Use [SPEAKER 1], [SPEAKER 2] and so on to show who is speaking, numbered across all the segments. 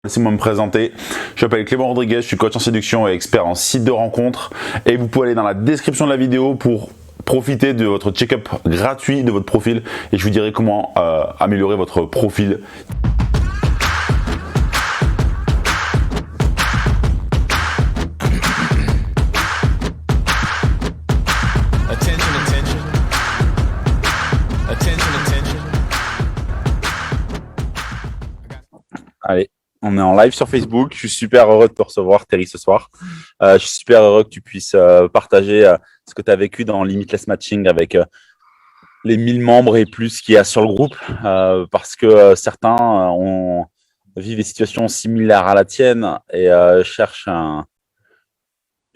[SPEAKER 1] Laissez-moi me présenter. Je m'appelle Clément Rodriguez, je suis coach en séduction et expert en site de rencontres. Et vous pouvez aller dans la description de la vidéo pour profiter de votre check-up gratuit de votre profil. Et je vous dirai comment améliorer votre profil. Allez, on est en live sur Facebook. Je suis super heureux de te recevoir, Terry, ce soir. Je suis super heureux que tu puisses partager ce que tu as vécu dans Limitless Matching avec les 1000 membres et plus qu'il y a sur le groupe. Parce que certains vivent des situations similaires à la tienne et cherchent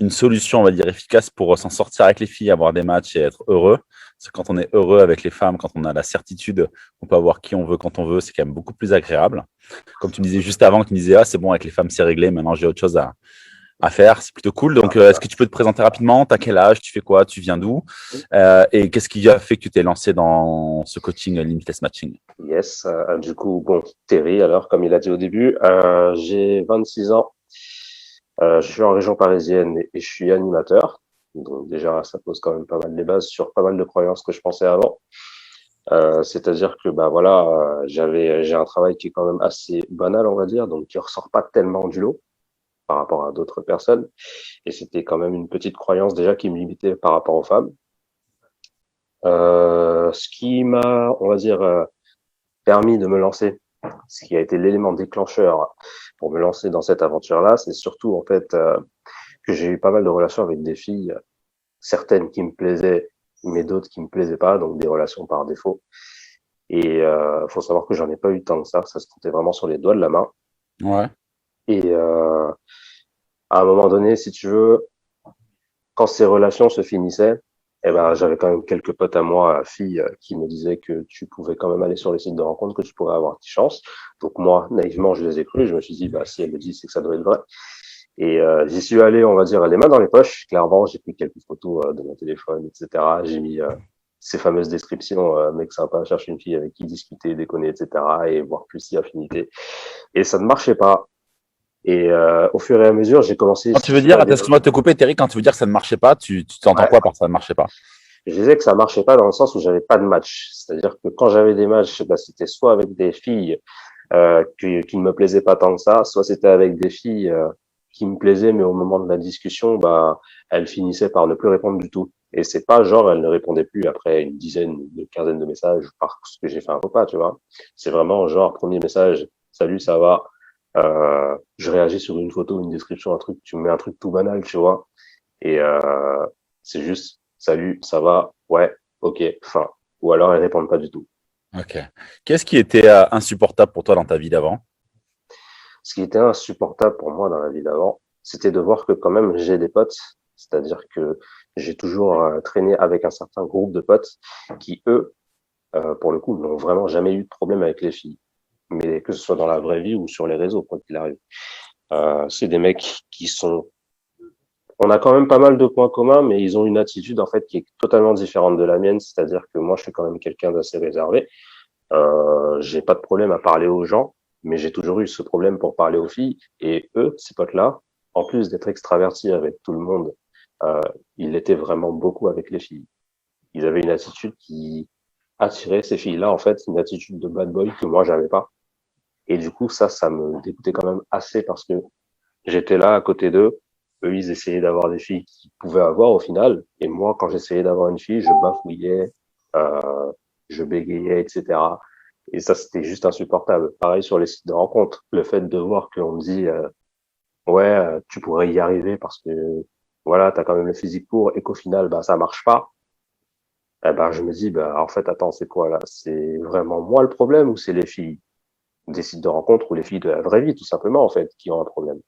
[SPEAKER 1] une solution, on va dire, efficace pour s'en sortir avec les filles, avoir des matchs et être heureux. Parce que quand on est heureux avec les femmes, quand on a la certitude qu'on peut avoir qui on veut quand on veut, c'est quand même beaucoup plus agréable. Comme tu me disais juste avant, tu me disais, ah, c'est bon, avec les femmes, c'est réglé, maintenant j'ai autre chose à faire, c'est plutôt cool. Donc, est-ce que tu peux te présenter rapidement? Tu as quel âge? Tu fais quoi? Tu viens d'où? Et qu'est-ce qui a fait que tu t'es lancé dans ce coaching Limitless Matching?
[SPEAKER 2] Yes, du coup, bon, Terry, alors, comme il a dit au début, j'ai 26 ans. Je suis en région parisienne et je suis animateur. Donc déjà, ça pose quand même pas mal les bases sur pas mal de croyances que je pensais avant. C'est-à-dire que bah voilà, j'ai un travail qui est quand même assez banal, on va dire, donc qui ressort pas tellement du lot par rapport à d'autres personnes. Et c'était quand même une petite croyance déjà qui me limitait par rapport aux femmes. Ce qui m'a, on va dire, permis de me lancer, ce qui a été l'élément déclencheur pour me lancer dans cette aventure-là, c'est surtout en fait que j'ai eu pas mal de relations avec des filles, certaines qui me plaisaient, mais d'autres qui me plaisaient pas, donc des relations par défaut. Et faut savoir que j'en ai pas eu tant que ça se comptait vraiment sur les doigts de la main.
[SPEAKER 1] Ouais.
[SPEAKER 2] Et à un moment donné, si tu veux, quand ces relations se finissaient, eh ben, j'avais quand même quelques potes à moi, filles, qui me disaient que tu pouvais quand même aller sur les sites de rencontres, que tu pourrais avoir tes chances. Donc moi, naïvement, je les ai crus. Je me suis dit, bah si elle me dit, c'est que ça doit être vrai. Et j'y suis allé, on va dire, les mains dans les poches. Clairement, j'ai pris quelques photos de mon téléphone, etc. J'ai mis ces fameuses descriptions, mec sympa, cherche une fille avec qui discuter, déconner, etc. et voir plus si affinité. Et ça ne marchait pas. Et au fur et à mesure, j'ai commencé.
[SPEAKER 1] Quand tu veux dire, excuse-moi de te couper, Terry, quand tu veux dire que ça ne marchait pas, tu t'entends
[SPEAKER 2] Ouais.
[SPEAKER 1] quoi par ça ne marchait pas?
[SPEAKER 2] Je disais que ça marchait pas dans le sens où j'avais pas de match. C'est-à-dire que quand j'avais des matchs, bah, c'était soit avec des filles qui ne me plaisaient pas tant que ça, soit c'était avec des filles qui me plaisaient, mais au moment de la discussion, bah, elles finissaient par ne plus répondre du tout. Et c'est pas genre elles ne répondaient plus après une dizaine, une quinzaine de messages parce que j'ai fait un repas, tu vois. C'est vraiment genre premier message, salut, ça va. Je réagis sur une photo, une description, un truc, tu me mets un truc tout banal, tu vois. Et c'est juste salut, ça va, ouais, ok, fin. Ou alors elles répondent pas du tout.
[SPEAKER 1] Ok. Qu'est-ce qui était insupportable pour toi dans ta vie d'avant?
[SPEAKER 2] Ce qui était insupportable pour moi dans la vie d'avant, c'était de voir que quand même j'ai des potes, c'est-à-dire que j'ai toujours traîné avec un certain groupe de potes qui, eux, pour le coup, n'ont vraiment jamais eu de problème avec les filles. Mais que ce soit dans la vraie vie ou sur les réseaux, quoi qu'il arrive. C'est des mecs qui sont... On a quand même pas mal de points communs, mais ils ont une attitude en fait qui est totalement différente de la mienne, c'est-à-dire que moi je suis quand même quelqu'un d'assez réservé. J'ai pas de problème à parler aux gens, mais j'ai toujours eu ce problème pour parler aux filles. Et eux, ces potes-là, en plus d'être extravertis avec tout le monde, euh, ils l'étaient vraiment beaucoup avec les filles. Ils avaient une attitude qui attirait ces filles-là, en fait, une attitude de bad boy que moi j'avais pas. Et du coup, ça me dégoûtait quand même assez parce que j'étais là à côté d'eux. Eux, ils essayaient d'avoir des filles qu'ils pouvaient avoir au final. Et moi, quand j'essayais d'avoir une fille, je bafouillais, je bégayais, etc. Et ça, c'était juste insupportable. Pareil sur les sites de rencontres. Le fait de voir qu'on me dit, ouais, tu pourrais y arriver parce que, voilà, t'as quand même le physique pour, et qu'au final, bah, ça marche pas. Eh ben, je me dis, bah, en fait, attends, c'est quoi, là? C'est vraiment moi le problème ou c'est les filles des sites de rencontres ou les filles de la vraie vie, tout simplement, en fait, qui ont un problème?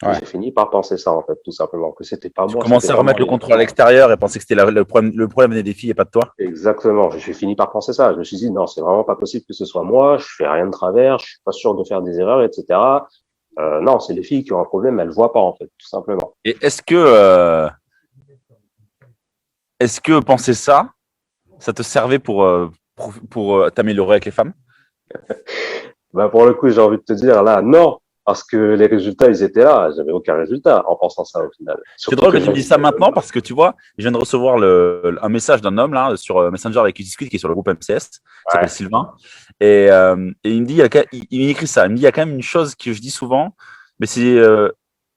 [SPEAKER 2] Et
[SPEAKER 1] Ouais.
[SPEAKER 2] j'ai fini par penser ça, en fait, tout simplement, que c'était pas
[SPEAKER 1] Tu
[SPEAKER 2] moi, c'était
[SPEAKER 1] commençais à
[SPEAKER 2] vraiment
[SPEAKER 1] remettre le contrôle à l'extérieur et penser que c'était le problème venait des filles et pas de toi?
[SPEAKER 2] exactement. J'ai fini par penser ça. Je me suis dit, non, c'est vraiment pas possible que ce soit moi. Je fais rien de travers. Je suis pas sûr de faire des erreurs, etc. Non, c'est les filles qui ont un problème. Elles voient pas, en fait, tout simplement.
[SPEAKER 1] Et est-ce que penser ça te servait pour t'améliorer avec les femmes?
[SPEAKER 2] Bah, pour le coup, j'ai envie de te dire, là, non. parce que les résultats, ils étaient là. J'avais aucun résultat en pensant ça au final.
[SPEAKER 1] C'est
[SPEAKER 2] Surtout
[SPEAKER 1] drôle
[SPEAKER 2] que
[SPEAKER 1] que tu me dises ça maintenant parce que tu vois, je viens de recevoir un message d'un homme là sur Messenger avec qui je discute, qui est sur le groupe MCS, qui s'appelle
[SPEAKER 2] ouais.
[SPEAKER 1] Sylvain. Et il me dit, il écrit ça. Il me dit, il y a quand même une chose que je dis souvent, mais c'est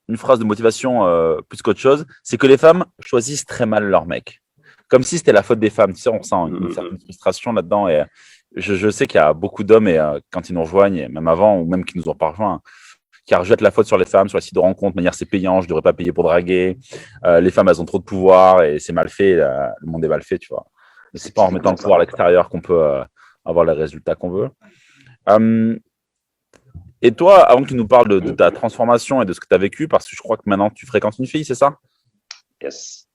[SPEAKER 1] une phrase de motivation plus qu'autre chose, c'est que les femmes choisissent très mal leur mec. Comme si c'était la faute des femmes. Tu sais, on sent une certaine frustration là-dedans. Et je sais qu'il y a beaucoup d'hommes, et quand ils nous rejoignent, et même avant, ou même qui nous ont pas rejoints, qui rejettent la faute sur les femmes, sur les sites de rencontres, de manière c'est payant, je ne devrais pas payer pour draguer. Les femmes, elles ont trop de pouvoir et c'est mal fait, le monde est mal fait, tu vois. Et c'est pas en remettant le pouvoir à l'extérieur qu'on peut avoir les résultats qu'on veut. Et toi, avant que tu nous parles de ta transformation et de ce que tu as vécu, parce que je crois que maintenant tu fréquentes une fille, c'est ça?
[SPEAKER 2] Yes.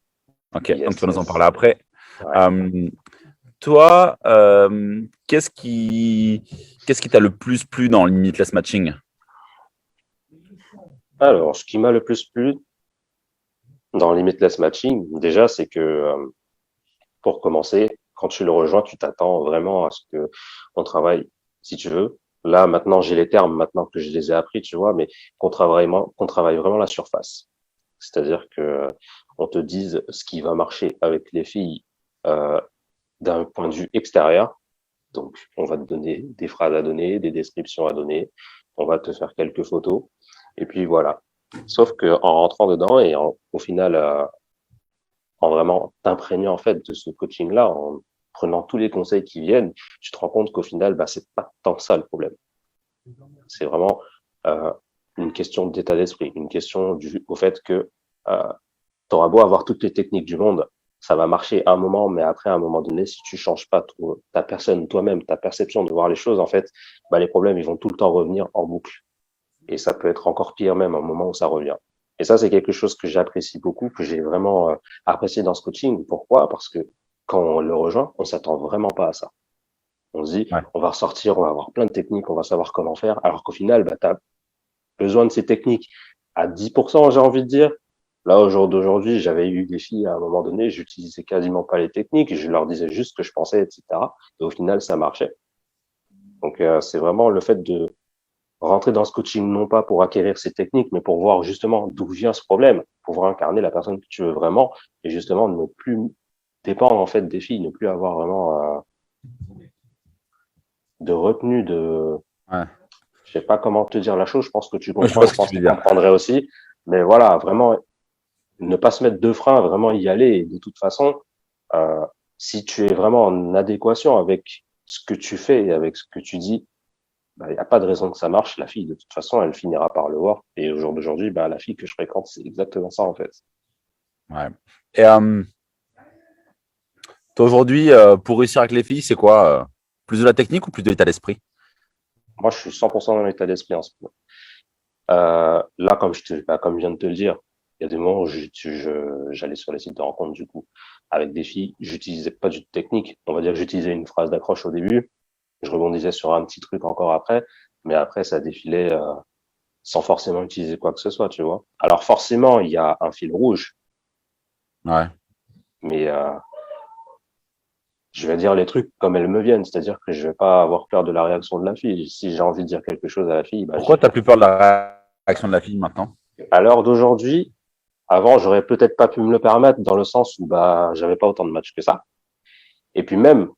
[SPEAKER 1] Ok,
[SPEAKER 2] Yes,
[SPEAKER 1] donc tu vas nous en
[SPEAKER 2] yes.
[SPEAKER 1] parler après.
[SPEAKER 2] Ouais.
[SPEAKER 1] Toi, qu'est-ce qui t'a le plus plu dans Limitless Matching?
[SPEAKER 2] Alors, ce qui m'a le plus plu dans Limitless Matching, déjà, c'est que pour commencer, quand tu le rejoins, tu t'attends vraiment à ce que on travaille, si tu veux. Là, maintenant, j'ai les termes, maintenant que je les ai appris, tu vois, mais qu'on travaille vraiment la surface. C'est-à-dire que on te dise ce qui va marcher avec les filles euh, d'un point de vue extérieur. Donc, on va te donner des phrases à donner, des descriptions à donner. On va te faire quelques photos. Et puis voilà. Sauf que en rentrant dedans et au final, en vraiment t'imprégnant en fait de ce coaching-là, en prenant tous les conseils qui viennent, tu te rends compte qu'au final, bah, c'est pas tant ça le problème. C'est vraiment euh, une question d'état d'esprit, une question au fait que tu auras beau avoir toutes les techniques du monde, ça va marcher à un moment, mais après, à un moment donné, si tu changes pas ta personne, toi-même, ta perception de voir les choses, en fait, bah, les problèmes, ils vont tout le temps revenir en boucle. Et ça peut être encore pire même au moment où ça revient. Et ça, c'est quelque chose que j'apprécie beaucoup, que j'ai vraiment apprécié dans ce coaching. Pourquoi? Parce que quand on le rejoint, on s'attend vraiment pas à ça. On se dit,
[SPEAKER 1] Ouais.
[SPEAKER 2] on va ressortir, on va avoir plein de techniques, on va savoir comment faire, alors qu'au final, bah, tu as besoin de ces techniques à 10%, j'ai envie de dire. Là, au jour d'aujourd'hui, j'avais eu des filles à un moment donné, j'utilisais quasiment pas les techniques, je leur disais juste ce que je pensais, etc. Et au final, ça marchait. Donc, c'est vraiment le fait de rentrer dans ce coaching, non pas pour acquérir ces techniques, mais pour voir justement d'où vient ce problème, pour pouvoir incarner la personne que tu veux vraiment, et justement ne plus dépendre en fait des filles, ne plus avoir vraiment de retenue de,
[SPEAKER 1] Ouais.
[SPEAKER 2] je sais pas comment te dire la chose, je pense que tu
[SPEAKER 1] Ouais, je
[SPEAKER 2] comprends,
[SPEAKER 1] vois
[SPEAKER 2] je
[SPEAKER 1] ce que
[SPEAKER 2] pense
[SPEAKER 1] tu
[SPEAKER 2] que
[SPEAKER 1] veux
[SPEAKER 2] tu
[SPEAKER 1] dire.
[SPEAKER 2] comprendrais aussi, mais voilà, vraiment ne pas se mettre de frein, vraiment y aller, et de toute façon, euh, si tu es vraiment en adéquation avec ce que tu fais et avec ce que tu dis, bah, il n'y a pas de raison que ça marche. La fille, de toute façon, elle finira par le voir. Et au jour d'aujourd'hui, bah, la fille que je fréquente, c'est exactement ça, en fait.
[SPEAKER 1] Ouais. Et toi, aujourd'hui, pour réussir avec les filles, c'est quoi plus de la technique ou plus de l'état d'esprit?
[SPEAKER 2] Moi, je suis 100% dans l'état d'esprit en ce moment. Là, comme je viens de te le dire, il y a des moments où j'allais sur les sites de rencontres, du coup, avec des filles, j'utilisais pas du technique. On va dire que j'utilisais une phrase d'accroche au début. Je rebondissais sur un petit truc encore après. Mais après, ça défilait, sans forcément utiliser quoi que ce soit, tu vois. Alors, forcément, il y a un fil rouge,
[SPEAKER 1] Ouais.
[SPEAKER 2] mais, je vais dire les trucs comme elles me viennent, c'est-à-dire que je vais pas avoir peur de la réaction de la fille. Si j'ai envie de dire quelque chose à la fille, bah je
[SPEAKER 1] Pourquoi
[SPEAKER 2] dis.
[SPEAKER 1] tu as plus peur de la réaction de la fille maintenant?
[SPEAKER 2] À l'heure d'aujourd'hui, avant, j'aurais peut-être pas pu me le permettre dans le sens où bah j'avais pas autant de matchs que ça. Et puis même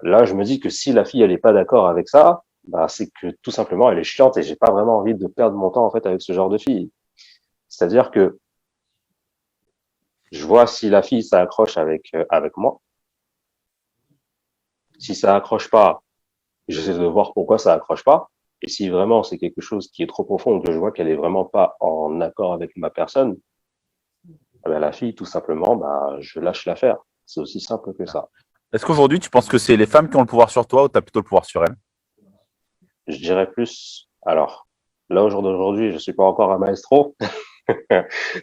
[SPEAKER 2] là, je me dis que si la fille elle est pas d'accord avec ça, bah c'est que tout simplement elle est chiante et j'ai pas vraiment envie de perdre mon temps en fait avec ce genre de fille. C'est-à-dire que je vois si la fille ça accroche avec moi. Si ça accroche pas, j'essaie de voir pourquoi ça accroche pas. Et si vraiment c'est quelque chose qui est trop profond, que je vois qu'elle est vraiment pas en accord avec ma personne, eh ben la fille, tout simplement, bah, je lâche l'affaire. C'est aussi simple que ça.
[SPEAKER 1] Est-ce qu'aujourd'hui, tu penses que c'est les femmes qui ont le pouvoir sur toi ou tu as plutôt le pouvoir sur elles?
[SPEAKER 2] Je dirais plus, alors, là, au jour d'aujourd'hui, je suis pas encore un maestro.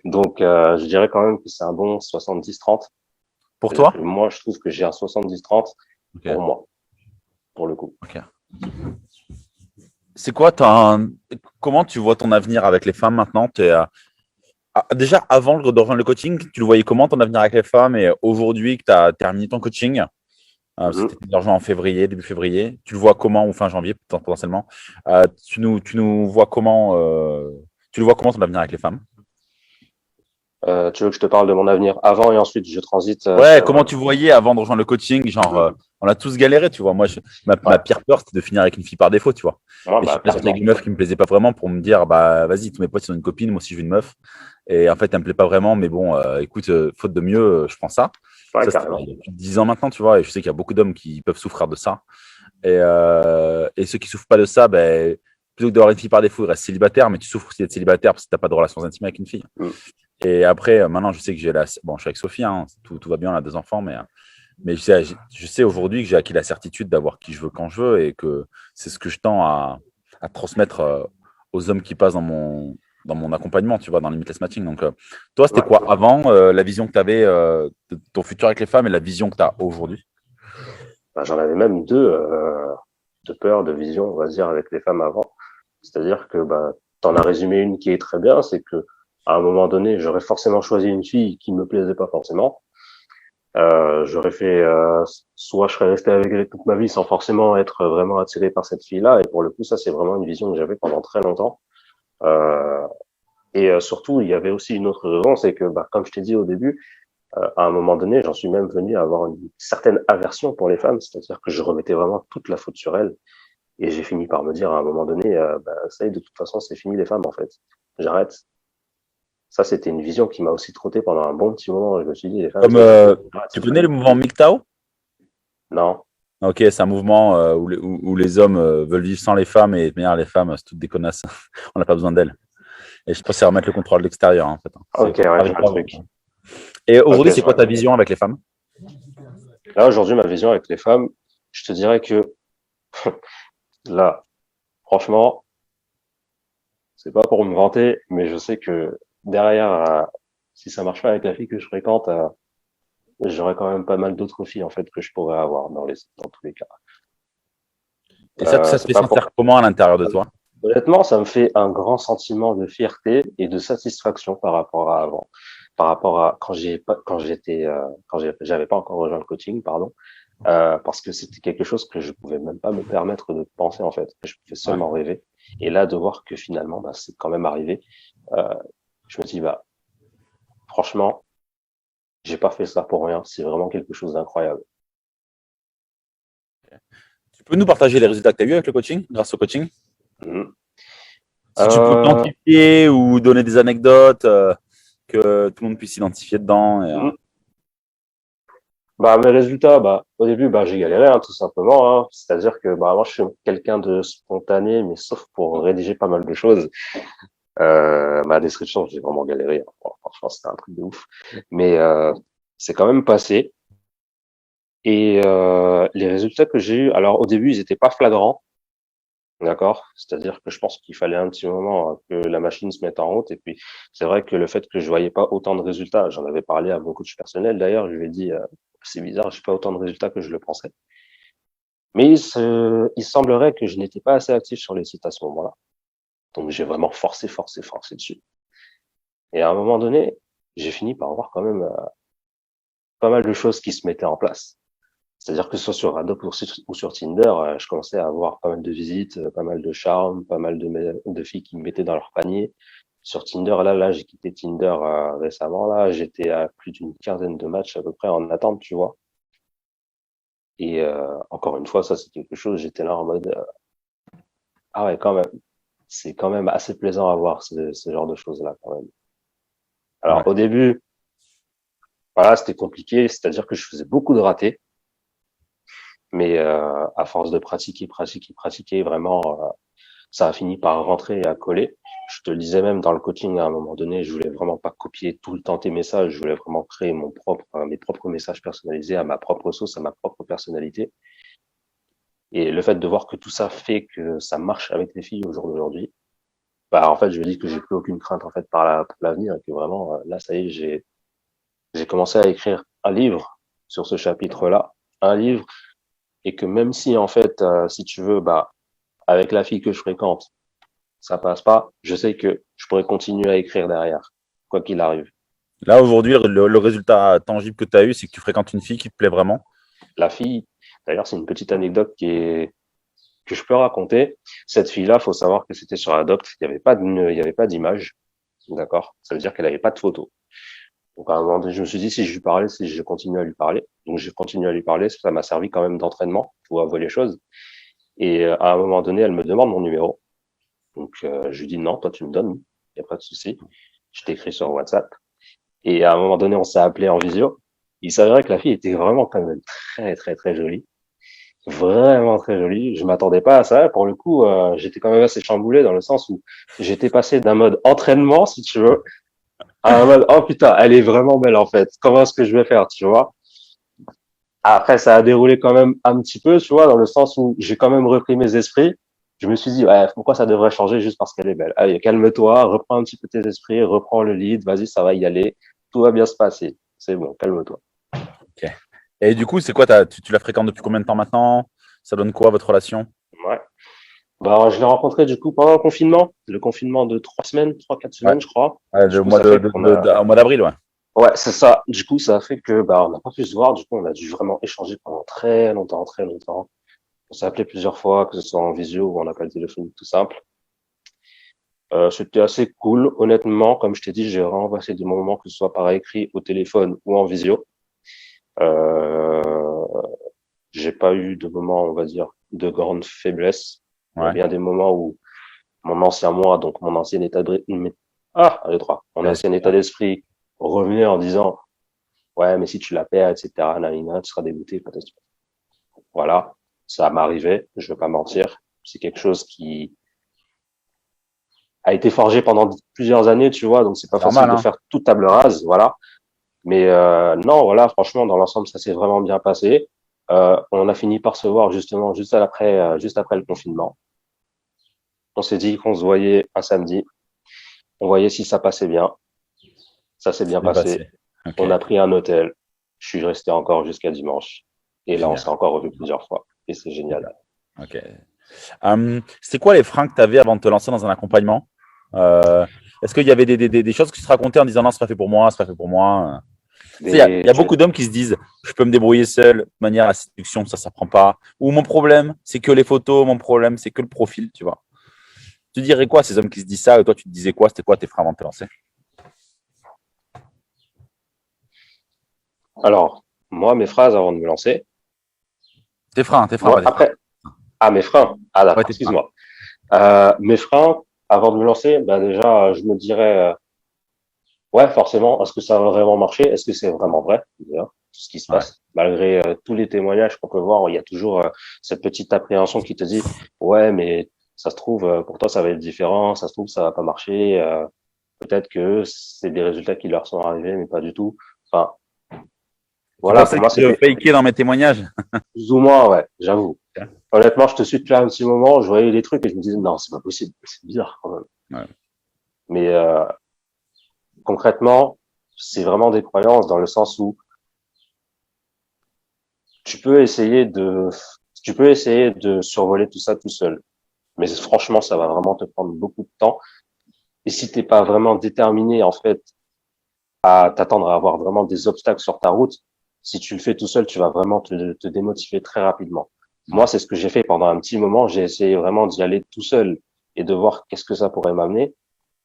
[SPEAKER 2] Donc, je dirais quand même que c'est un bon 70-30.
[SPEAKER 1] Pour
[SPEAKER 2] C'est-à-dire que
[SPEAKER 1] toi?
[SPEAKER 2] moi, je trouve que j'ai un 70-30
[SPEAKER 1] Ok.
[SPEAKER 2] pour moi, pour le coup.
[SPEAKER 1] Ok. C'est quoi, comment tu vois ton avenir avec les femmes maintenant? Déjà, de rejoindre le coaching, tu le voyais comment ton avenir avec les femmes et aujourd'hui que tu as terminé ton coaching,
[SPEAKER 2] Mhm.
[SPEAKER 1] C'était de l'argent en février, début février. Tu le vois comment, ou fin janvier, potentiellement. Tu nous vois comment, tu le vois comment ton avenir avec les femmes?
[SPEAKER 2] Tu veux que je te parle de mon avenir avant et ensuite je transite
[SPEAKER 1] Ouais,
[SPEAKER 2] sur.
[SPEAKER 1] comment tu voyais avant de rejoindre le coaching? Genre, on a tous galéré, tu vois. Moi, ma
[SPEAKER 2] Ouais,
[SPEAKER 1] pire peur, c'était de finir avec une fille par défaut, tu vois.
[SPEAKER 2] moi,
[SPEAKER 1] Et je suis
[SPEAKER 2] bah,
[SPEAKER 1] pas sorti avec
[SPEAKER 2] pareillement.
[SPEAKER 1] une meuf qui me plaisait pas vraiment pour me dire, bah, vas-y, tous mes potes ils ont une copine, moi aussi je veux une meuf. Et en fait, elle me plaît pas vraiment, mais bon, écoute, faute de mieux, je prends ça.
[SPEAKER 2] Ouais,
[SPEAKER 1] Ça, c'était
[SPEAKER 2] carrément.
[SPEAKER 1] il y a plus de 10 ans maintenant, tu vois. Et je sais qu'il y a beaucoup d'hommes qui peuvent souffrir de ça. Et ceux qui souffrent pas de ça, ben, plutôt que d'avoir une fille par défaut, ils restent célibataires, mais tu souffres aussi d'être célibataire parce que t'as pas de relations intimes avec une fille.
[SPEAKER 2] Mm.
[SPEAKER 1] Et après, maintenant, je sais que j'ai la. Bon, je suis avec Sophie, hein, tout va bien, on a 2 enfants, mais je sais aujourd'hui que j'ai acquis la certitude d'avoir qui je veux quand je veux et que c'est ce que je tends à transmettre aux hommes qui passent dans mon accompagnement, tu vois, dans Limitless Matching. Donc, toi, c'était
[SPEAKER 2] Ouais.
[SPEAKER 1] quoi avant la vision que tu avais de ton futur avec les femmes et la vision que tu as aujourd'hui?
[SPEAKER 2] Bah, j'en avais même deux de peur, de vision, on va dire, avec les femmes avant. C'est-à-dire que bah, t'en as résumé une qui est très bien, c'est que à un moment donné, j'aurais forcément choisi une fille qui me plaisait pas forcément. J'aurais fait soit je serais resté avec elle toute ma vie sans forcément être vraiment attiré par cette fille-là. Et pour le coup, ça c'est vraiment une vision que j'avais pendant très longtemps. Euh, Surtout, il y avait aussi une autre raison, c'est que bah, comme je t'ai dit au début, à un moment donné, j'en suis même venu à avoir une certaine aversion pour les femmes, c'est-à-dire que je remettais vraiment toute la faute sur elles. Et j'ai fini par me dire à un moment donné, bah, ça y est, de toute façon, c'est fini les femmes en fait. J'arrête. Ça, c'était une vision qui m'a aussi trotté pendant un bon petit moment. Je me suis dit, les femmes,
[SPEAKER 1] Comme
[SPEAKER 2] ça y est, j'arrête,
[SPEAKER 1] tu
[SPEAKER 2] c'est
[SPEAKER 1] connais
[SPEAKER 2] fini.
[SPEAKER 1] le mouvement MGTOW?
[SPEAKER 2] Non.
[SPEAKER 1] Ok, c'est un mouvement où les hommes veulent vivre sans les femmes et de manière, les femmes, c'est toutes des connasses. On n'a pas besoin d'elles. Et je pense que c'est remettre le contrôle de l'extérieur, en fait. C'est
[SPEAKER 2] Ok, ouais, je vois le truc.
[SPEAKER 1] Et
[SPEAKER 2] Ok,
[SPEAKER 1] aujourd'hui,
[SPEAKER 2] je
[SPEAKER 1] c'est quoi
[SPEAKER 2] vois.
[SPEAKER 1] ta vision avec les femmes?
[SPEAKER 2] Là, aujourd'hui, ma vision avec les femmes, je te dirais que là, franchement, c'est pas pour me vanter, mais je sais que derrière, si ça marche pas avec la fille que je fréquente, j'aurais quand même pas mal d'autres filles en fait que je pourrais avoir dans tous les cas.
[SPEAKER 1] Et ça te
[SPEAKER 2] C'est
[SPEAKER 1] fait
[SPEAKER 2] pas
[SPEAKER 1] sentir
[SPEAKER 2] pour.
[SPEAKER 1] comment à l'intérieur de toi?
[SPEAKER 2] Honnêtement, ça me fait un grand sentiment de fierté et de satisfaction par rapport à avant, par rapport à quand j'ai pas, quand j'étais, quand j'avais pas encore rejoint le coaching, pardon, parce que c'était quelque chose que je pouvais même pas me permettre de penser en fait, que je pouvais
[SPEAKER 1] Ouais.
[SPEAKER 2] seulement rêver. Et là, de voir que finalement, bah, c'est quand même arrivé, euh, je me dis, bah, franchement, j'ai pas fait ça pour rien. C'est vraiment quelque chose d'incroyable.
[SPEAKER 1] Tu peux nous partager les résultats que tu as eu avec le coaching, grâce au coaching?
[SPEAKER 2] Mhm.
[SPEAKER 1] Si tu peux
[SPEAKER 2] Euh,
[SPEAKER 1] quantifier ou donner des anecdotes que tout le monde puisse s'identifier dedans.
[SPEAKER 2] mhm. Bah, mes résultats, bah, au début, bah, j'ai galéré, hein, tout simplement, hein. C'est-à-dire que, bah, moi, je suis quelqu'un de spontané, mais sauf pour rédiger pas mal de choses. Ma description, j'ai vraiment galéré, hein. Bon, franchement, c'était un truc de ouf. Mais, c'est quand même passé. Et, les résultats que j'ai eus, alors, au début, ils étaient pas flagrants. D'accord? C'est-à-dire que je pense qu'il fallait un petit moment que la machine se mette en route. Et puis, c'est vrai que le fait que je voyais pas autant de résultats, j'en avais parlé à mon coach personnel d'ailleurs, je lui ai dit, c'est bizarre, j'ai pas autant de résultats que je le pensais. Mais il semblerait que je n'étais pas assez actif sur les sites à ce moment-là. Donc, j'ai vraiment forcé dessus. Et à un moment donné, j'ai fini par voir quand même pas mal de choses qui se mettaient en place. C'est-à-dire que ce soit sur Adobe ou sur Tinder, je commençais à avoir pas mal de visites, pas mal de charmes, pas mal de filles qui me mettaient dans leur panier. Sur Tinder, là, j'ai quitté Tinder récemment. Là, j'étais à plus d'une quinzaine de matchs à peu près en attente, tu vois. Et encore une fois, ça c'est quelque chose. J'étais là en mode ah ouais, quand même. C'est quand même assez plaisant à voir ce genre de choses-là quand même. Alors
[SPEAKER 1] Ouais.
[SPEAKER 2] au début, voilà, c'était compliqué. C'est-à-dire que je faisais beaucoup de ratés. Mais à force de pratiquer, vraiment, ça a fini par rentrer et à coller. Je te le disais même dans le coaching à un moment donné, je voulais vraiment pas copier tout le temps tes messages, je voulais vraiment créer mes propres messages personnalisés à ma propre sauce, à ma propre personnalité. Et le fait de voir que tout ça fait que ça marche avec les filles au jour d'aujourd'hui, bah en fait je me dis que j'ai plus aucune crainte en fait pour l'avenir et que vraiment là ça y est, j'ai commencé à écrire un livre sur ce chapitre-là, un livre et que même si en fait si tu veux bah avec la fille que je fréquente ça passe pas, je sais que je pourrais continuer à écrire derrière, quoi qu'il arrive.
[SPEAKER 1] Là, aujourd'hui, le résultat tangible que tu as eu, c'est que tu fréquentes une fille qui te plaît vraiment.
[SPEAKER 2] La fille, D'ailleurs, c'est une petite anecdote que je peux raconter. Cette fille-là, faut savoir que c'était sur Adopt, il y avait pas d'image, d'accord? Ça veut dire qu'elle avait pas de photo. Donc à un moment donné, je me suis dit si je lui parlais, si je continue à lui parler. Donc j'ai continué à lui parler, ça m'a servi quand même d'entraînement, pour avouer les choses. Et à un moment donné, elle me demande mon numéro. Donc je lui dis non, toi tu me donnes, il y a pas de souci. Je t'écris sur WhatsApp. Et à un moment donné, on s'est appelé en visio. Il s'avérait que la fille était vraiment quand même très très très jolie, vraiment très jolie. Je m'attendais pas à ça. Pour le coup, j'étais quand même assez chamboulé dans le sens où j'étais passé d'un mode entraînement, si tu veux, à un mode oh putain, elle est vraiment belle en fait. Comment est-ce que je vais faire, tu vois? Après, ça a déroulé quand même un petit peu, tu vois, dans le sens où j'ai quand même repris mes esprits. Je me suis dit, ouais, pourquoi ça devrait changer juste parce qu'elle est belle? Allez, calme-toi, reprends un petit peu tes esprits, reprends le lead, vas-y, ça va y aller, tout va bien se passer. C'est bon, calme-toi.
[SPEAKER 1] Ok. Et du coup, c'est quoi, tu la fréquentes depuis combien de temps maintenant? Ça donne quoi votre relation?
[SPEAKER 2] Ouais. Bah, je l'ai rencontré du coup pendant le confinement de 3 semaines, 3, 4 semaines,
[SPEAKER 1] Ouais,
[SPEAKER 2] je crois. Du
[SPEAKER 1] le
[SPEAKER 2] coup,
[SPEAKER 1] mois
[SPEAKER 2] ça fait qu'on a,
[SPEAKER 1] au mois d'avril, ouais.
[SPEAKER 2] ouais, c'est ça. Du coup, ça a fait que, bah, on n'a pas pu se voir. Du coup, on a dû vraiment échanger pendant très longtemps, très longtemps. On s'est appelé plusieurs fois, que ce soit en visio ou en appel téléphonique tout simple. C'était assez cool, honnêtement. Comme je t'ai dit, j'ai vraiment passé des moments, que ce soit par écrit, au téléphone ou en visio. Euh, j'ai pas eu de moments, on va dire, de grande faiblesse. Il y a
[SPEAKER 1] Ouais.
[SPEAKER 2] bien des moments où mon ancien moi, donc mon ancien état de, allez, trois. Mon
[SPEAKER 1] Ouais,
[SPEAKER 2] ancien état d'esprit revenait en disant, ouais, mais si tu la perds, etc., nanana, tu seras dégoûté, peut-être. Voilà. Ça m'arrivait, je vais pas mentir. C'est quelque chose qui a été forgé pendant plusieurs années, tu vois, donc c'est pas
[SPEAKER 1] c'est
[SPEAKER 2] facile
[SPEAKER 1] normal,
[SPEAKER 2] de
[SPEAKER 1] hein.
[SPEAKER 2] faire toute table rase, voilà. Mais non, voilà, franchement, dans l'ensemble, ça s'est vraiment bien passé. On a fini par se voir justement juste après le confinement. On s'est dit qu'on se voyait un samedi. On voyait si ça passait bien. Ça s'est
[SPEAKER 1] C'est
[SPEAKER 2] bien
[SPEAKER 1] bien
[SPEAKER 2] passé.
[SPEAKER 1] passé. Ok,
[SPEAKER 2] On a pris un hôtel. Je suis resté encore jusqu'à dimanche. Et là, on s'est
[SPEAKER 1] génial.
[SPEAKER 2] encore revu plusieurs fois. Et c'est génial.
[SPEAKER 1] Génial. Ok. C'était quoi les freins que tu avais avant de te lancer dans un accompagnement? Euh, Est-ce qu'il y avait des choses que tu te racontais en disant non, c'est pas fait pour moi, c'est pas fait pour moi? Tu sais, il y a
[SPEAKER 2] Tu...
[SPEAKER 1] beaucoup d'hommes qui se disent je peux me débrouiller seul, de manière à la séduction, ça prend pas. Ou mon problème, c'est que les photos, mon problème, c'est que le profil, tu vois. Tu dirais quoi à ces hommes qui se disent ça et toi, tu te disais quoi? C'était quoi tes freins avant de te lancer?
[SPEAKER 2] Alors, moi, mes phrases avant de me lancer.
[SPEAKER 1] Tes freins,
[SPEAKER 2] Moi,
[SPEAKER 1] pas tes freins.
[SPEAKER 2] après, mes freins. Ah,
[SPEAKER 1] Ouais,
[SPEAKER 2] d'accord,
[SPEAKER 1] tes freins.
[SPEAKER 2] excuse-moi. Mes freins, avant de me lancer, bah déjà, je me dirais, ouais, forcément, est-ce que ça va vraiment marcher? Est-ce que c'est vraiment vrai, déjà, tout ce qui se
[SPEAKER 1] Ouais.
[SPEAKER 2] passe? Malgré tous les témoignages qu'on peut voir, il y a toujours cette petite appréhension qui te dit, ouais, mais ça se trouve, pour toi, ça va être différent, ça se trouve, ça va pas marcher, peut-être que c'est des résultats qui leur sont arrivés, mais pas du tout. Enfin,
[SPEAKER 1] Tu
[SPEAKER 2] voilà, pour
[SPEAKER 1] pensais
[SPEAKER 2] moi,
[SPEAKER 1] que je
[SPEAKER 2] c'était
[SPEAKER 1] fakeais dans mes témoignages?
[SPEAKER 2] plus ou moins, ouais, j'avoue. Honnêtement, je te suis depuis un petit moment, je voyais les trucs et je me disais, non, c'est pas possible, c'est bizarre quand même.
[SPEAKER 1] Ouais.
[SPEAKER 2] Mais concrètement, c'est vraiment des croyances dans le sens où tu peux essayer de, tu peux essayer de survoler tout ça tout seul. Mais franchement, ça va vraiment te prendre beaucoup de temps. Et si t'es pas vraiment déterminé, en fait, à t'attendre à avoir vraiment des obstacles sur ta route, si tu le fais tout seul, tu vas vraiment te démotiver très rapidement. Moi, c'est ce que j'ai fait pendant un petit moment. J'ai essayé vraiment d'y aller tout seul et de voir qu'est-ce que ça pourrait m'amener.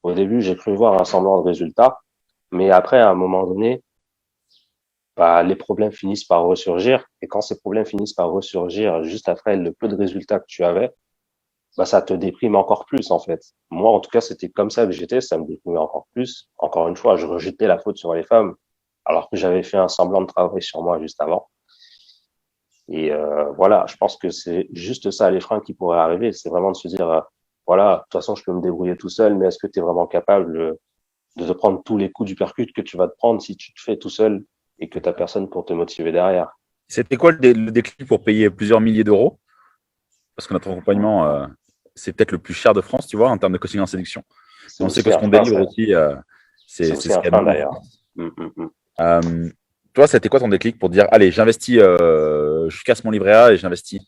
[SPEAKER 2] Au début, j'ai cru voir un semblant de résultat. Mais après, à un moment donné, bah, les problèmes finissent par ressurgir. Et quand ces problèmes finissent par ressurgir juste après le peu de résultats que tu avais, bah, ça te déprime encore plus, en fait. Moi, en tout cas, c'était comme ça que j'étais, ça me déprimait encore plus. Encore une fois, je rejetais la faute sur les femmes, alors que j'avais fait un semblant de travail sur moi juste avant. Et voilà, je pense que c'est juste ça, les freins qui pourraient arriver, c'est vraiment de se dire, voilà, de toute façon, je peux me débrouiller tout seul, mais est-ce que tu es vraiment capable de te prendre tous les coups du percute que tu vas te prendre si tu te fais tout seul et que t'as personne pour te motiver derrière?
[SPEAKER 1] C'était quoi le déclic pour payer plusieurs milliers d'euros? Parce que notre accompagnement, c'est peut-être le plus cher de France, tu vois, en termes de coaching en séduction.
[SPEAKER 2] C'est
[SPEAKER 1] Et on sait que
[SPEAKER 2] aussi
[SPEAKER 1] ce
[SPEAKER 2] un
[SPEAKER 1] qu'on
[SPEAKER 2] frein,
[SPEAKER 1] délivre
[SPEAKER 2] ça.
[SPEAKER 1] aussi,
[SPEAKER 2] C'est
[SPEAKER 1] c'est
[SPEAKER 2] aussi
[SPEAKER 1] ce
[SPEAKER 2] un
[SPEAKER 1] qu'il y a de
[SPEAKER 2] frein
[SPEAKER 1] mieux en
[SPEAKER 2] d'ailleurs.
[SPEAKER 1] France.
[SPEAKER 2] Mm, mm, mm.
[SPEAKER 1] Euh, Toi, c'était quoi ton déclic pour dire, allez, j'investis, je casse mon livret A et j'investis?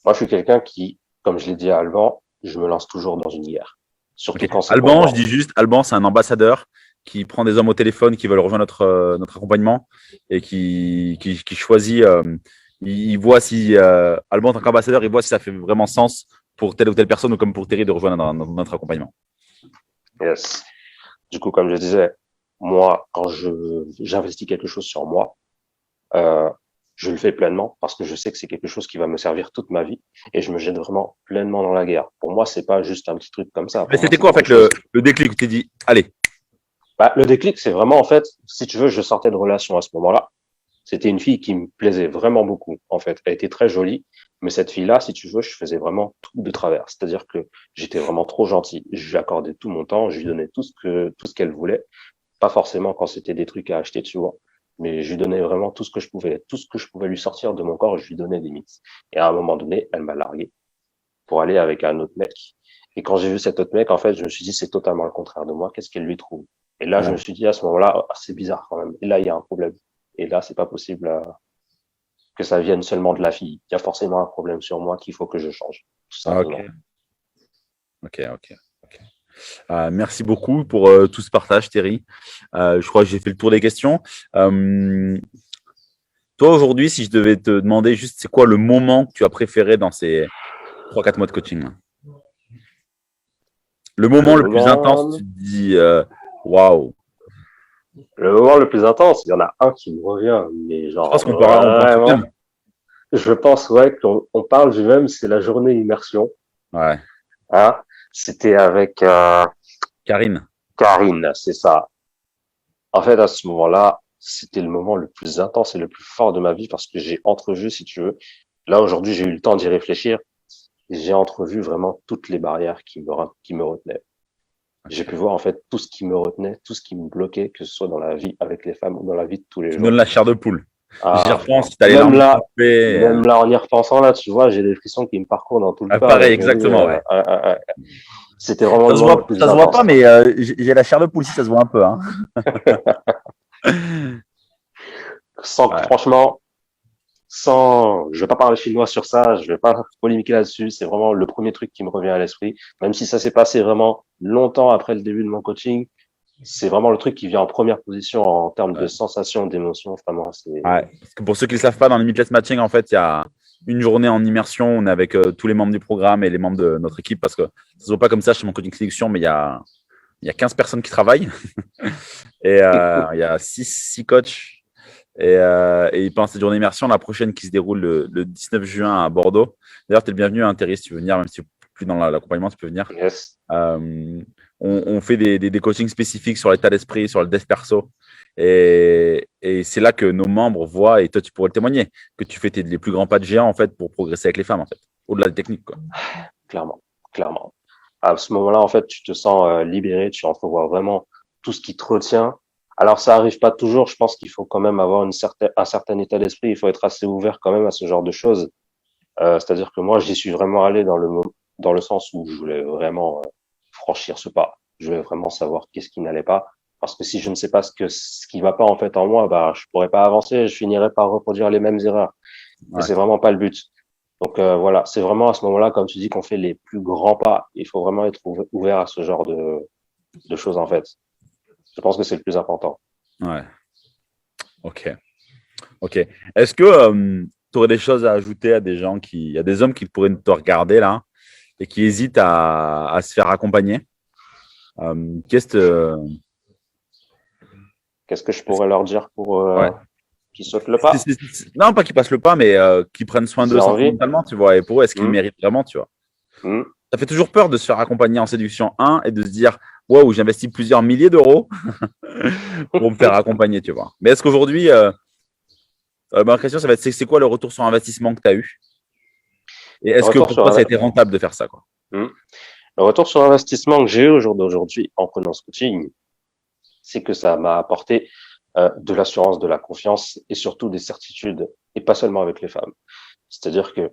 [SPEAKER 2] Moi, je suis quelqu'un qui, comme je l'ai dit à Alban, je me lance toujours dans une guerre. Surtout
[SPEAKER 1] Ok.
[SPEAKER 2] quand c'est pour
[SPEAKER 1] Alban, je
[SPEAKER 2] moi.
[SPEAKER 1] dis juste, Alban, c'est un ambassadeur qui prend des hommes au téléphone qui veulent rejoindre notre accompagnement et qui choisit Il voit si, Alban, en tant qu'ambassadeur, il voit si ça fait vraiment sens pour telle ou telle personne ou comme pour Terry de rejoindre dans notre accompagnement.
[SPEAKER 2] Yes. Du coup, comme je disais, moi, quand j'investis quelque chose sur moi, euh, je le fais pleinement parce que je sais que c'est quelque chose qui va me servir toute ma vie et je me jette vraiment pleinement dans la guerre. Pour moi, c'est pas juste un petit truc comme ça.
[SPEAKER 1] Mais
[SPEAKER 2] Pour moi,
[SPEAKER 1] c'était
[SPEAKER 2] c'est
[SPEAKER 1] quoi en
[SPEAKER 2] quelque
[SPEAKER 1] fait
[SPEAKER 2] chose.
[SPEAKER 1] le déclic où tu t'es dit, allez,
[SPEAKER 2] Bah, le déclic, c'est vraiment en fait, si tu veux, je sortais de relation à ce moment-là. C'était une fille qui me plaisait vraiment beaucoup, en fait. Elle était très jolie, mais cette fille-là, si tu veux, je faisais vraiment tout de travers. C'est-à-dire que j'étais vraiment trop gentil. Je lui accordais tout mon temps, je lui donnais tout ce qu'elle voulait. Pas forcément quand c'était des trucs à acheter, tu vois. Mais je lui donnais vraiment tout ce que je pouvais lui sortir de mon corps, je lui donnais des mix. Et à un moment donné, elle m'a largué pour aller avec un autre mec. Et quand j'ai vu cet autre mec, en fait, je me suis dit, c'est totalement le contraire de moi. Qu'est-ce qu'elle lui trouve? Et là, je me
[SPEAKER 1] ouais,
[SPEAKER 2] suis dit, à ce moment-là, ah, c'est bizarre quand même. Et là, il y a un problème. Et là, c'est pas possible que ça vienne seulement de la fille. Il y a forcément un problème sur moi qu'il faut que je change, tout simplement.
[SPEAKER 1] ok, ok. Merci beaucoup pour tout ce partage, Thierry. Je crois que j'ai fait le tour des questions. Euh, Toi, aujourd'hui, si je devais te demander juste, c'est quoi le moment que tu as préféré dans ces 3-4 mois de coaching là. Le
[SPEAKER 2] Le
[SPEAKER 1] moment le plus intense, tu
[SPEAKER 2] moment,
[SPEAKER 1] te dis, waouh.
[SPEAKER 2] le moment le plus intense, il y en a un qui me revient, mais
[SPEAKER 1] Je pense
[SPEAKER 2] genre
[SPEAKER 1] qu'on pense au
[SPEAKER 2] vraiment,
[SPEAKER 1] même.
[SPEAKER 2] je pense ouais qu'on parle du même, c'est la journée immersion.
[SPEAKER 1] Ouais.
[SPEAKER 2] Hein. C'était avec
[SPEAKER 1] Karine.
[SPEAKER 2] Karine, c'est ça. En fait, à ce moment-là, c'était le moment le plus intense et le plus fort de ma vie parce que j'ai entrevu, si tu veux. Là, aujourd'hui, j'ai eu le temps d'y réfléchir. Et j'ai entrevu vraiment toutes les barrières qui me retenaient. J'ai
[SPEAKER 1] Ok.
[SPEAKER 2] pu voir, en fait, tout ce qui me retenait, tout ce qui me bloquait, que ce soit dans la vie avec les femmes ou dans la vie de tous les
[SPEAKER 1] Tu me donnes
[SPEAKER 2] jours.
[SPEAKER 1] la chair de poule. J'y
[SPEAKER 2] Ah,
[SPEAKER 1] repense, tu as les
[SPEAKER 2] même
[SPEAKER 1] larmes
[SPEAKER 2] là,
[SPEAKER 1] coupées.
[SPEAKER 2] même là, en y repensant, là, tu vois, j'ai des frissons qui me parcourent dans tout le corps
[SPEAKER 1] Pareil,
[SPEAKER 2] et je me dis,
[SPEAKER 1] exactement, ouais.
[SPEAKER 2] c'était vraiment le moment le plus
[SPEAKER 1] Ça se voit pas,
[SPEAKER 2] intense.
[SPEAKER 1] mais j'ai la chair de poule si ça se voit un peu. Hein. Ouais.
[SPEAKER 2] Franchement, je vais pas parler chinois sur ça, je vais pas polémiquer là-dessus. C'est vraiment le premier truc qui me revient à l'esprit. Même si ça s'est passé vraiment longtemps après le début de mon coaching, c'est vraiment le truc qui vient en première position en termes de
[SPEAKER 1] Ouais.
[SPEAKER 2] sensations, d'émotions. Vraiment,
[SPEAKER 1] Ouais. Parce que pour ceux qui ne le savent pas, dans Limitless Matching, en fait, il y a une journée en immersion. On est avec tous les membres du programme et les membres de notre équipe parce que ça ne se voit pas comme ça chez mon coaching séduction, mais il y a 15 personnes qui travaillent et il y a 6 coachs. Et pendant cette journée immersion, la prochaine qui se déroule le 19 juin à Bordeaux. D'ailleurs, tu es le bienvenu à Thierry si tu veux venir, même si tu n'es plus dans l'accompagnement, tu peux venir.
[SPEAKER 2] yes.
[SPEAKER 1] Euh, on fait des coachings spécifiques sur l'état d'esprit, sur le dev perso. Et c'est là que nos membres voient, et toi tu pourrais le témoigner, que tu fais les plus grands pas de géant en fait pour progresser avec les femmes en fait, au-delà des techniques quoi.
[SPEAKER 2] Clairement, clairement. À ce moment-là, en fait, tu te sens libéré, tu entrevois vraiment tout ce qui te retient. Alors, ça arrive pas toujours. Je pense qu'il faut quand même avoir un certain état d'esprit. Il faut être assez ouvert quand même à ce genre de choses. C'est-à-dire que moi, j'y suis vraiment allé dans le sens où je voulais vraiment franchir ce pas. Je voulais vraiment savoir qu'est-ce qui n'allait pas. Parce que si je ne sais pas ce qui va pas en fait en moi, bah, je pourrais pas avancer. Je finirais par reproduire les mêmes erreurs. Et
[SPEAKER 1] Ouais,
[SPEAKER 2] c'est vraiment pas le but. Donc voilà, c'est vraiment à ce moment-là, comme tu dis, qu'on fait les plus grands pas. Il faut vraiment être ouvert à ce genre de choses en fait. Je pense que c'est le plus important.
[SPEAKER 1] ouais, ok, ok. Est-ce que tu aurais des choses à ajouter à des gens il y a des hommes qui pourraient te regarder là et qui hésitent à se faire accompagner. Qu'est-ce que
[SPEAKER 2] Qu'est-ce que je pourrais leur dire pour
[SPEAKER 1] ouais.
[SPEAKER 2] qu'ils sautent le pas,
[SPEAKER 1] Non, pas qu'ils passent le pas, mais qu'ils prennent soin
[SPEAKER 2] qu'ils aient
[SPEAKER 1] d'eux
[SPEAKER 2] envie?
[SPEAKER 1] sentimentalement, tu vois. Et pour eux, est-ce qu'ils le
[SPEAKER 2] Hmm,
[SPEAKER 1] méritent vraiment, tu vois.
[SPEAKER 2] hmm.
[SPEAKER 1] Ça fait toujours peur de se faire accompagner en séduction 1 et de se dire, waouh, j'investis plusieurs milliers d'euros pour me faire accompagner, tu vois. Mais est-ce qu'aujourd'hui, ma question, ça va être, c'est quoi le retour sur investissement que tu as eu? Et est-ce que
[SPEAKER 2] Retour
[SPEAKER 1] pour
[SPEAKER 2] sur
[SPEAKER 1] toi, ça a été rentable de faire ça, quoi?
[SPEAKER 2] hmm. Le retour sur investissement que j'ai eu au jour d'aujourd'hui en prenant ce coaching, c'est que ça m'a apporté de l'assurance, de la confiance et surtout des certitudes, et pas seulement avec les femmes. C'est-à-dire que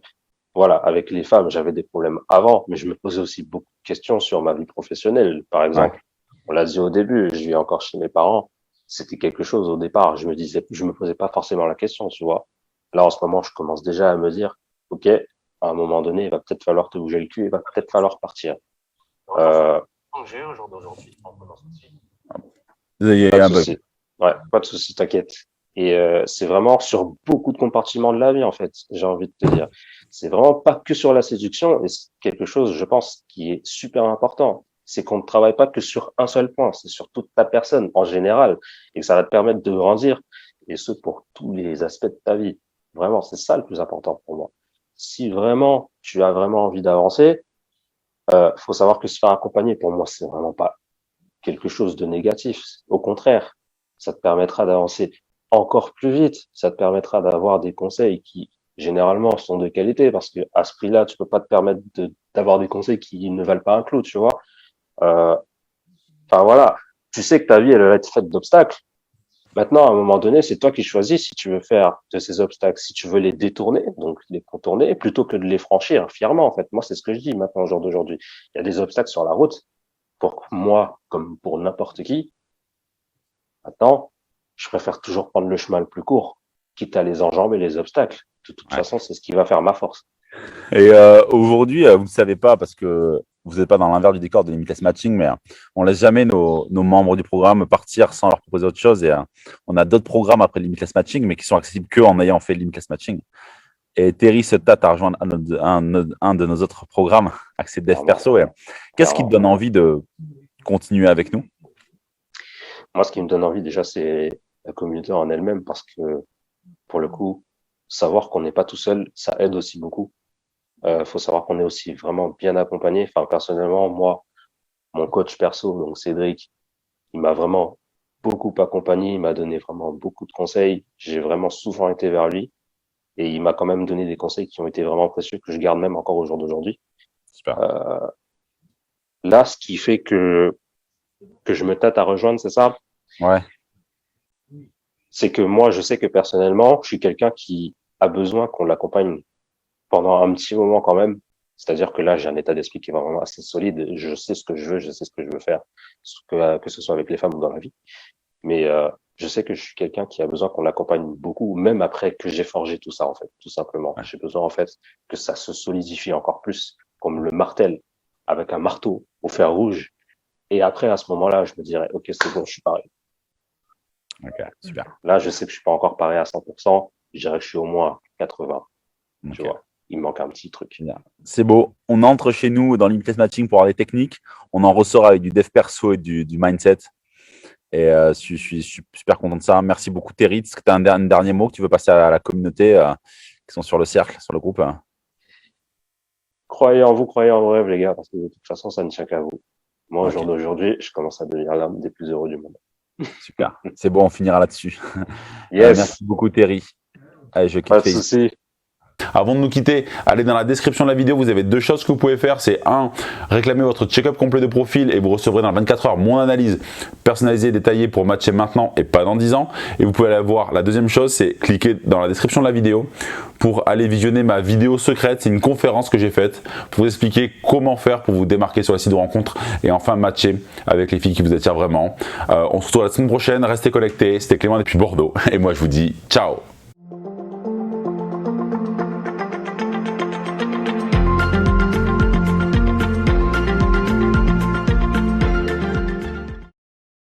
[SPEAKER 2] voilà, avec les femmes, j'avais des problèmes avant, mais je me posais aussi beaucoup de questions sur ma vie professionnelle. Par
[SPEAKER 1] Ouais,
[SPEAKER 2] exemple, on l'a dit au début, je vis encore chez mes parents. C'était quelque chose au départ. Je me posais pas forcément la question, tu vois. Là, en ce moment, je commence déjà à me dire, OK, à un moment donné, il va peut-être falloir te bouger le cul, il va peut-être falloir partir. Euh, j'ai au jour d'aujourd'hui,
[SPEAKER 1] il y
[SPEAKER 2] pas
[SPEAKER 1] a
[SPEAKER 2] de
[SPEAKER 1] un bug.
[SPEAKER 2] souci. Ouais, pas de souci, t'inquiète. Et c'est vraiment sur beaucoup de compartiments de la vie, en fait, j'ai envie de te dire. C'est vraiment pas que sur la séduction, et c'est quelque chose, je pense, qui est super important. C'est qu'on ne travaille pas que sur un seul point, c'est sur toute ta personne en général, et que ça va te permettre de grandir, et ce pour tous les aspects de ta vie. Vraiment, c'est ça le plus important pour moi. Si vraiment tu as vraiment envie d'avancer, faut savoir que se faire accompagner, pour moi, c'est vraiment pas quelque chose de négatif. Au contraire, ça te permettra d'avancer encore plus vite. Ça te permettra d'avoir des conseils qui, généralement, sont de qualité, parce que à ce prix-là, tu peux pas te permettre d'avoir des conseils qui ne valent pas un clou, tu vois. Euh, Enfin voilà, tu sais que ta vie, elle va être faite d'obstacles. Maintenant, à un moment donné, c'est toi qui choisis si tu veux faire de ces obstacles, si tu veux les détourner, donc les contourner, plutôt que de les franchir fièrement, en fait. Moi, c'est ce que je dis maintenant, au jour d'aujourd'hui. Il y a des obstacles sur la route, pour moi, comme pour n'importe qui. Maintenant, je préfère toujours prendre le chemin le plus court, quitte à les enjamber, les obstacles. De toute
[SPEAKER 1] Ouais.
[SPEAKER 2] façon, c'est ce qui va faire ma force.
[SPEAKER 1] Et aujourd'hui, vous ne savez pas parce que vous n'êtes pas dans l'envers du décor de Limitless Matching, mais on laisse jamais nos membres du programme partir sans leur proposer autre chose. Et on a d'autres programmes après Limitless Matching, mais qui sont accessibles que en ayant fait Limitless Matching. Et Terry se tâte à rejoindre un de nos autres programmes, Accès Dev
[SPEAKER 2] Clairement,
[SPEAKER 1] Perso. Et qu'est-ce qui te
[SPEAKER 2] clairement.
[SPEAKER 1] donne envie de continuer avec nous?
[SPEAKER 2] Moi, ce qui me donne envie, déjà, c'est la communauté en elle-même, parce que, pour le coup, savoir qu'on n'est pas tout seul, ça aide aussi beaucoup. Faut savoir qu'on est aussi vraiment bien accompagné. Enfin, personnellement, moi, mon coach perso, donc Cédric, il m'a vraiment beaucoup accompagné, il m'a donné vraiment beaucoup de conseils. J'ai vraiment souvent été vers lui, et il m'a quand même donné des conseils qui ont été vraiment précieux, que je garde même encore au jour d'aujourd'hui.
[SPEAKER 1] Super.
[SPEAKER 2] Euh, Là, ce qui fait que je me tâte à rejoindre, c'est ça,
[SPEAKER 1] Ouais,
[SPEAKER 2] c'est que moi, je sais que personnellement, je suis quelqu'un qui a besoin qu'on l'accompagne pendant un petit moment quand même. C'est-à-dire que là, j'ai un état d'esprit qui est vraiment assez solide. Je sais ce que je veux, je sais ce que je veux faire, que ce soit avec les femmes ou dans la vie. Mais je sais que je suis quelqu'un qui a besoin qu'on l'accompagne beaucoup, même après que j'ai forgé tout ça, en fait, tout simplement.
[SPEAKER 1] ouais.
[SPEAKER 2] J'ai besoin, en fait, que ça se solidifie encore plus, comme le martèle avec un marteau au fer rouge. Et après, à ce moment-là, je me dirais, OK, c'est bon, je suis pareil.
[SPEAKER 1] Ok, super.
[SPEAKER 2] Là, je sais que je suis pas encore pareil à 100%. Je dirais que je suis au moins à 80, tu
[SPEAKER 1] Ok.
[SPEAKER 2] vois. Il me manque un petit truc.
[SPEAKER 1] Génial. C'est beau. On entre chez nous dans Limitless Matching pour avoir des techniques. On en ressort avec du dev perso et du mindset. Et je suis super content de ça. Merci beaucoup, Terry. Est-ce que tu as un dernier mot que tu veux passer à la communauté qui sont sur le cercle, sur le groupe?
[SPEAKER 2] Croyez en vous, croyez en vos rêves, les gars, parce que de toute façon, ça ne tient qu'à vous. Moi, au
[SPEAKER 1] Ok,
[SPEAKER 2] jour d'aujourd'hui, je commence à devenir l'un des plus heureux du monde.
[SPEAKER 1] super. C'est bon, on finira là-dessus.
[SPEAKER 2] Yes,
[SPEAKER 1] Merci beaucoup, Terry. Allez, je
[SPEAKER 2] pas
[SPEAKER 1] quitte
[SPEAKER 2] de
[SPEAKER 1] Facebook.
[SPEAKER 2] souci.
[SPEAKER 3] Avant de nous quitter, allez dans la description de la vidéo, vous avez deux choses que vous pouvez faire. C'est un, réclamer votre check-up complet de profil et vous recevrez dans 24 heures mon analyse personnalisée et détaillée pour matcher maintenant et pas dans 10 ans. Et vous pouvez aller voir. La deuxième chose, c'est cliquer dans la description de la vidéo pour aller visionner ma vidéo secrète. C'est une conférence que j'ai faite pour vous expliquer comment faire pour vous démarquer sur les sites de rencontres et enfin matcher avec les filles qui vous attirent vraiment. On se retrouve la semaine prochaine. Restez connectés. C'était Clément depuis Bordeaux et moi je vous dis ciao.